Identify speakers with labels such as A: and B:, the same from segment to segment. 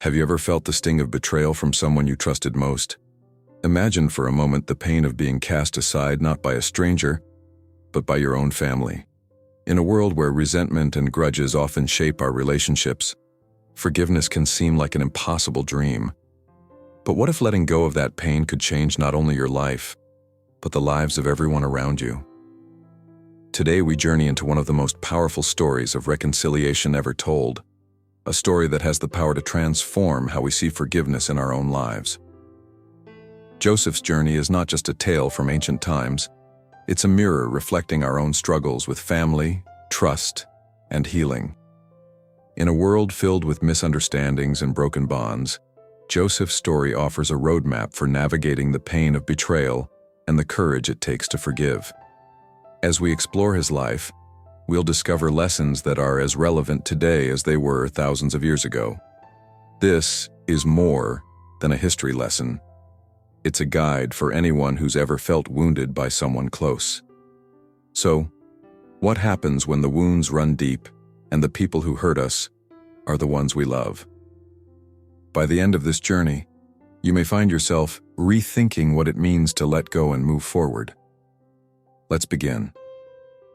A: Have you ever felt the sting of betrayal from someone you trusted most? Imagine for a moment the pain of being cast aside not by a stranger, but by your own family. In a world where resentment and grudges often shape our relationships, forgiveness can seem like an impossible dream. But what if letting go of that pain could change not only your life, but the lives of everyone around you? Today we journey into one of the most powerful stories of reconciliation ever told, a story that has the power to transform how we see forgiveness in our own lives. Joseph's journey is not just a tale from ancient times, it's a mirror reflecting our own struggles with family, trust, and healing. In a world filled with misunderstandings and broken bonds, Joseph's story offers a roadmap for navigating the pain of betrayal and the courage it takes to forgive. As we explore his life, we'll discover lessons that are as relevant today as they were thousands of years ago. This is more than a history lesson. It's a guide for anyone who's ever felt wounded by someone close. So, what happens when the wounds run deep and the people who hurt us are the ones we love? By the end of this journey, you may find yourself rethinking what it means to let go and move forward. Let's begin.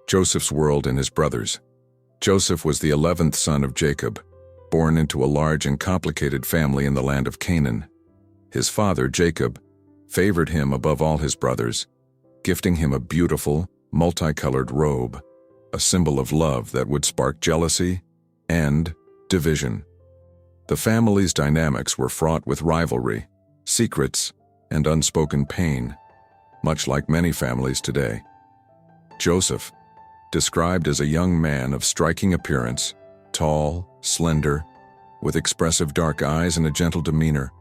A: Joseph's world and his brothers. Joseph was the 11th son of Jacob, born into a large and complicated family in the land of Canaan. His father, Jacob, favored him above all his brothers, gifting him a beautiful, multicolored robe, a symbol of love that would spark jealousy and division. The family's dynamics were fraught with rivalry, secrets, and unspoken pain, much like many families today. Joseph, described as a young man of striking appearance, tall, slender, with expressive dark eyes and a gentle demeanor,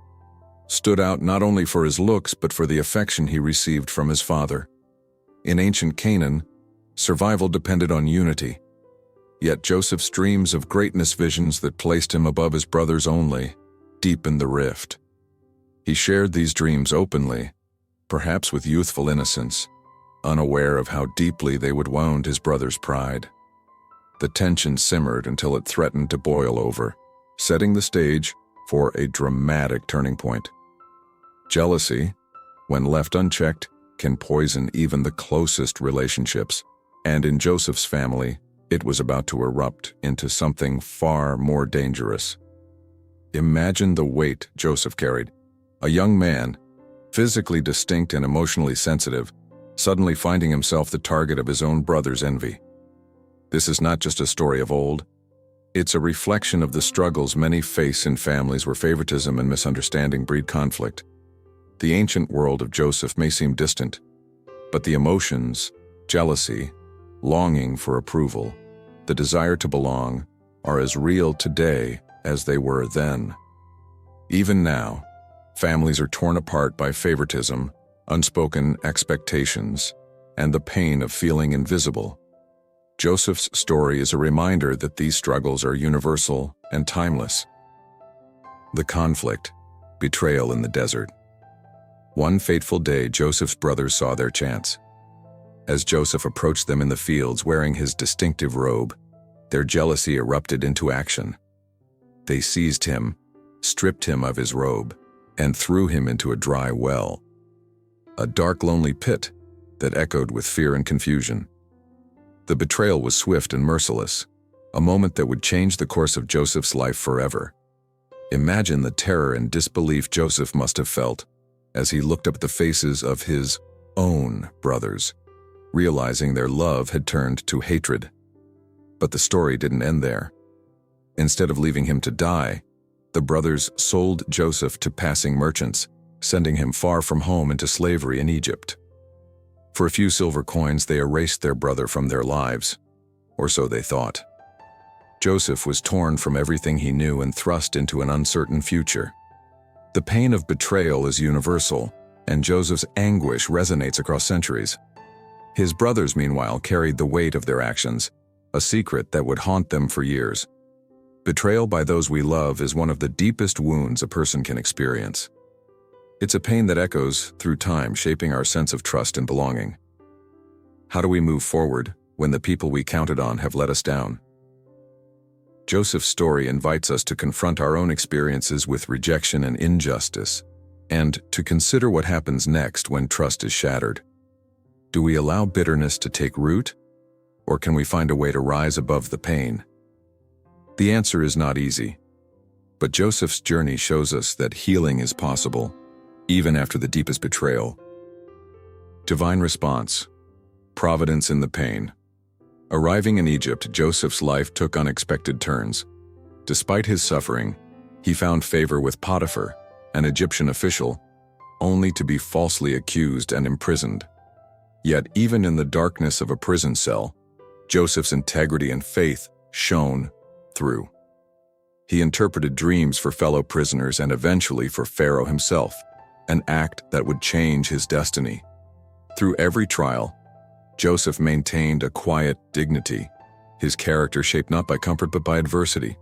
A: stood out not only for his looks but for the affection he received from his father. In ancient Canaan, survival depended on unity. Yet Joseph's dreams of greatness, visions that placed him above his brothers only, deepened the rift. He shared these dreams openly, perhaps with youthful innocence, unaware of how deeply they would wound his brother's pride. The tension simmered until it threatened to boil over, setting the stage for a dramatic turning point. Jealousy, when left unchecked, can poison even the closest relationships, and in Joseph's family, it was about to erupt into something far more dangerous. Imagine the weight Joseph carried. A young man, physically distinct and emotionally sensitive, suddenly finding himself the target of his own brother's envy. This is not just a story of old. It's a reflection of the struggles many face in families where favoritism and misunderstanding breed conflict. The ancient world of Joseph may seem distant, but the emotions, jealousy, longing for approval, the desire to belong, are as real today as they were then. Even now, families are torn apart by favoritism, unspoken expectations, and the pain of feeling invisible. Joseph's story is a reminder that these struggles are universal and timeless. The conflict, betrayal in the desert. One fateful day, Joseph's brothers saw their chance. As Joseph approached them in the fields wearing his distinctive robe, their jealousy erupted into action. They seized him, stripped him of his robe, and threw him into a dry well. A dark, lonely pit that echoed with fear and confusion. The betrayal was swift and merciless, a moment that would change the course of Joseph's life forever. Imagine the terror and disbelief Joseph must have felt as he looked up at the faces of his own brothers, realizing their love had turned to hatred. But the story didn't end there. Instead of leaving him to die, the brothers sold Joseph to passing merchants, sending him far from home into slavery in Egypt. For a few silver coins, they erased their brother from their lives, or so they thought. Joseph was torn from everything he knew and thrust into an uncertain future. The pain of betrayal is universal, and Joseph's anguish resonates across centuries. His brothers, meanwhile, carried the weight of their actions, a secret that would haunt them for years. Betrayal by those we love is one of the deepest wounds a person can experience. It's a pain that echoes through time, shaping our sense of trust and belonging. How do we move forward when the people we counted on have let us down? Joseph's story invites us to confront our own experiences with rejection and injustice, and to consider what happens next when trust is shattered. Do we allow bitterness to take root, or can we find a way to rise above the pain? The answer is not easy, but Joseph's journey shows us that healing is possible, even after the deepest betrayal. Divine response, providence in the pain. Arriving in Egypt, Joseph's life took unexpected turns. Despite his suffering, he found favor with Potiphar, an Egyptian official, only to be falsely accused and imprisoned. Yet even in the darkness of a prison cell, Joseph's integrity and faith shone through. He interpreted dreams for fellow prisoners and eventually for Pharaoh himself, an act that would change his destiny. Through every trial, Joseph maintained a quiet dignity, his character shaped not by comfort but by adversity.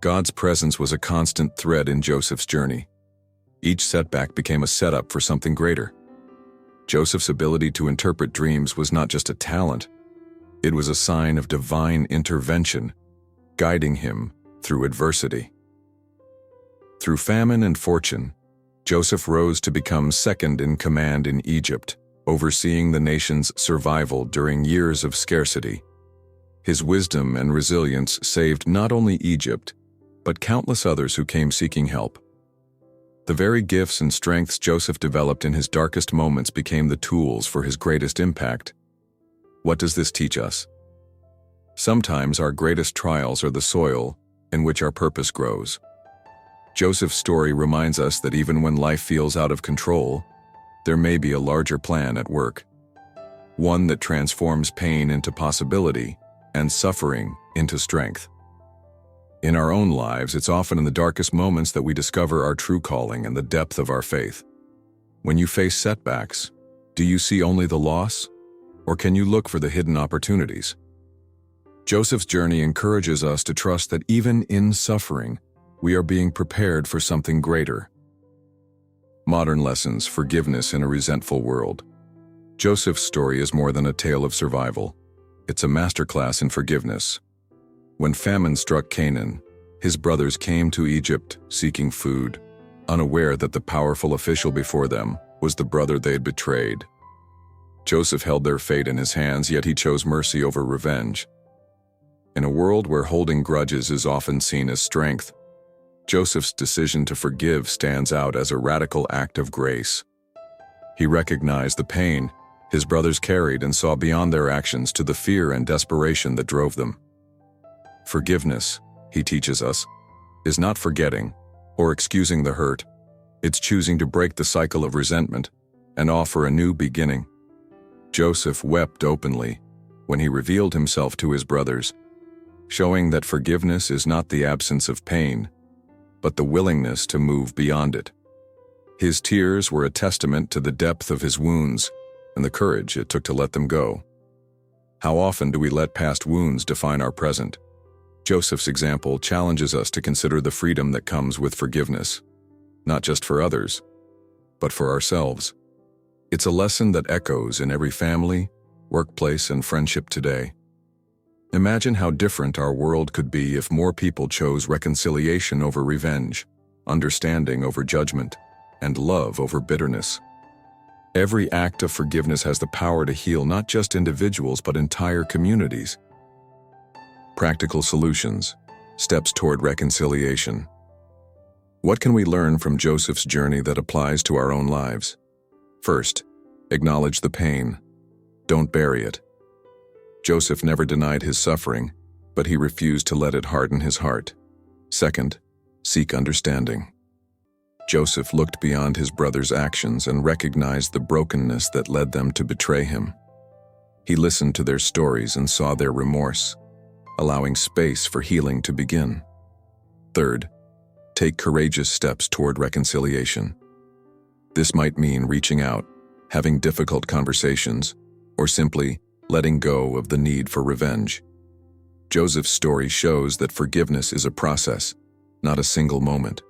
A: God's presence was a constant thread in Joseph's journey. Each setback became a setup for something greater. Joseph's ability to interpret dreams was not just a talent, it was a sign of divine intervention, guiding him through adversity. Through famine and fortune, Joseph rose to become second in command in Egypt, overseeing the nation's survival during years of scarcity. His wisdom and resilience saved not only Egypt, but countless others who came seeking help. The very gifts and strengths Joseph developed in his darkest moments became the tools for his greatest impact. What does this teach us? Sometimes our greatest trials are the soil in which our purpose grows. Joseph's story reminds us that even when life feels out of control, there may be a larger plan at work, one that transforms pain into possibility and suffering into strength. In our own lives, it's often in the darkest moments that we discover our true calling and the depth of our faith. When you face setbacks, do you see only the loss, or can you look for the hidden opportunities? Joseph's journey encourages us to trust that even in suffering, we are being prepared for something greater. Modern lessons, forgiveness in a resentful world. Joseph's story is more than a tale of survival. It's a masterclass in forgiveness. When famine struck Canaan, his brothers came to Egypt seeking food, unaware that the powerful official before them was the brother they had betrayed. Joseph held their fate in his hands, yet he chose mercy over revenge. In a world where holding grudges is often seen as strength, Joseph's decision to forgive stands out as a radical act of grace. He recognized the pain his brothers carried and saw beyond their actions to the fear and desperation that drove them. Forgiveness, he teaches us, is not forgetting or excusing the hurt. It's choosing to break the cycle of resentment and offer a new beginning. Joseph wept openly when he revealed himself to his brothers, showing that forgiveness is not the absence of pain, but the willingness to move beyond it. His tears were a testament to the depth of his wounds and the courage it took to let them go. How often do we let past wounds define our present? Joseph's example challenges us to consider the freedom that comes with forgiveness, not just for others, but for ourselves. It's a lesson that echoes in every family, workplace, and friendship today. Imagine how different our world could be if more people chose reconciliation over revenge, understanding over judgment, and love over bitterness. Every act of forgiveness has the power to heal not just individuals but entire communities. Practical solutions, steps toward reconciliation. What can we learn from Joseph's journey that applies to our own lives? First, acknowledge the pain. Don't bury it. Joseph never denied his suffering, but he refused to let it harden his heart. Second, seek understanding. Joseph looked beyond his brothers' actions and recognized the brokenness that led them to betray him. He listened to their stories and saw their remorse, allowing space for healing to begin. Third, take courageous steps toward reconciliation. This might mean reaching out, having difficult conversations, or simply letting go of the need for revenge. Joseph's story shows that forgiveness is a process, not a single moment.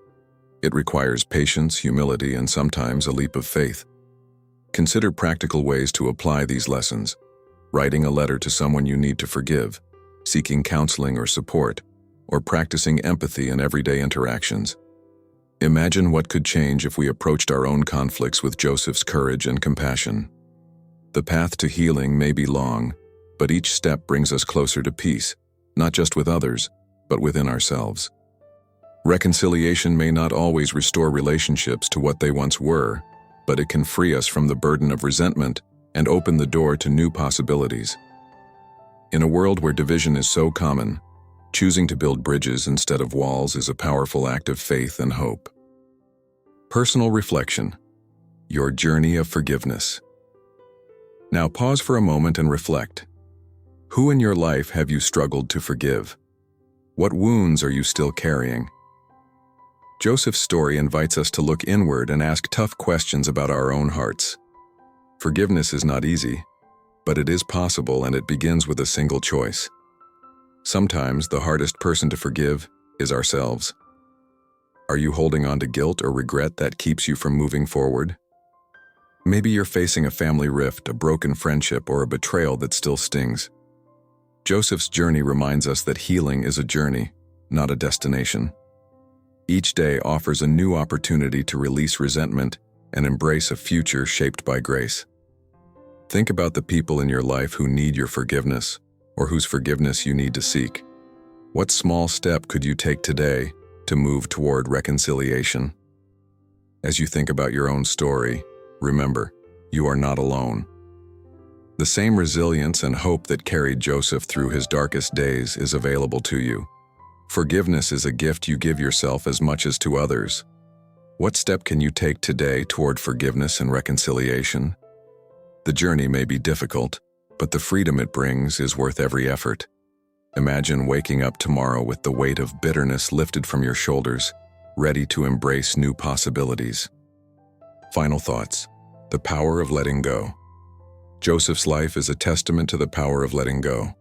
A: It requires patience, humility, and sometimes a leap of faith. Consider practical ways to apply these lessons: writing a letter to someone you need to forgive, seeking counseling or support, or practicing empathy in everyday interactions. Imagine what could change if we approached our own conflicts with Joseph's courage and compassion. The path to healing may be long, but each step brings us closer to peace, not just with others, but within ourselves. Reconciliation may not always restore relationships to what they once were, but it can free us from the burden of resentment and open the door to new possibilities. In a world where division is so common, choosing to build bridges instead of walls is a powerful act of faith and hope. Personal reflection: your journey of forgiveness. Now pause for a moment and reflect. Who in your life have you struggled to forgive? What wounds are you still carrying? Joseph's story invites us to look inward and ask tough questions about our own hearts. Forgiveness is not easy, but it is possible, and it begins with a single choice. Sometimes the hardest person to forgive is ourselves. Are you holding on to guilt or regret that keeps you from moving forward? Maybe you're facing a family rift, a broken friendship, or a betrayal that still stings. Joseph's journey reminds us that healing is a journey, not a destination. Each day offers a new opportunity to release resentment and embrace a future shaped by grace. Think about the people in your life who need your forgiveness, or whose forgiveness you need to seek. What small step could you take today to move toward reconciliation? As you think about your own story, remember, you are not alone. The same resilience and hope that carried Joseph through his darkest days is available to you. Forgiveness is a gift you give yourself as much as to others. What step can you take today toward forgiveness and reconciliation? The journey may be difficult, but the freedom it brings is worth every effort. Imagine waking up tomorrow with the weight of bitterness lifted from your shoulders, ready to embrace new possibilities. Final thoughts: the power of letting go. Joseph's life is a testament to the power of letting go.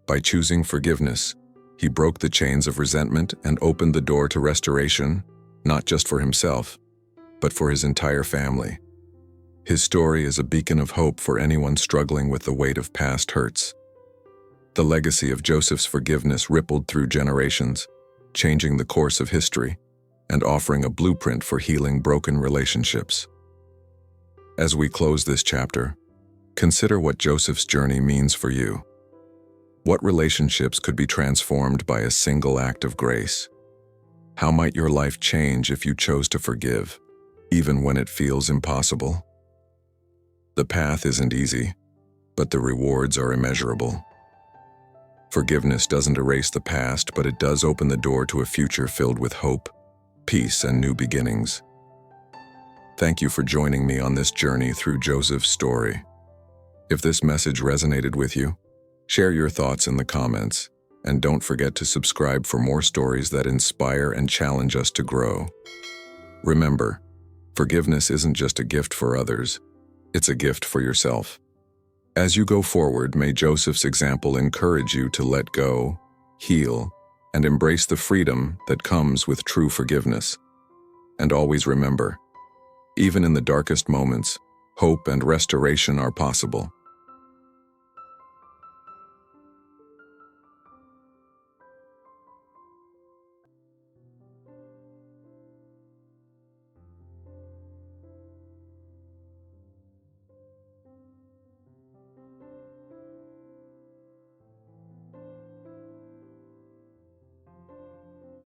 A: By choosing forgiveness, he broke the chains of resentment and opened the door to restoration, not just for himself, but for his entire family. His story is a beacon of hope for anyone struggling with the weight of past hurts. The legacy of Joseph's forgiveness rippled through generations, changing the course of history and offering a blueprint for healing broken relationships. As we close this chapter, consider what Joseph's journey means for you. What relationships could be transformed by a single act of grace? How might your life change if you chose to forgive, even when it feels impossible? The path isn't easy, but the rewards are immeasurable. Forgiveness doesn't erase the past, but it does open the door to a future filled with hope, peace, and new beginnings. Thank you for joining me on this journey through Joseph's story. If this message resonated with you, share your thoughts in the comments, and don't forget to subscribe for more stories that inspire and challenge us to grow. Remember, forgiveness isn't just a gift for others, it's a gift for yourself. As you go forward, may Joseph's example encourage you to let go, heal, and embrace the freedom that comes with true forgiveness. And always remember, even in the darkest moments, hope and restoration are possible.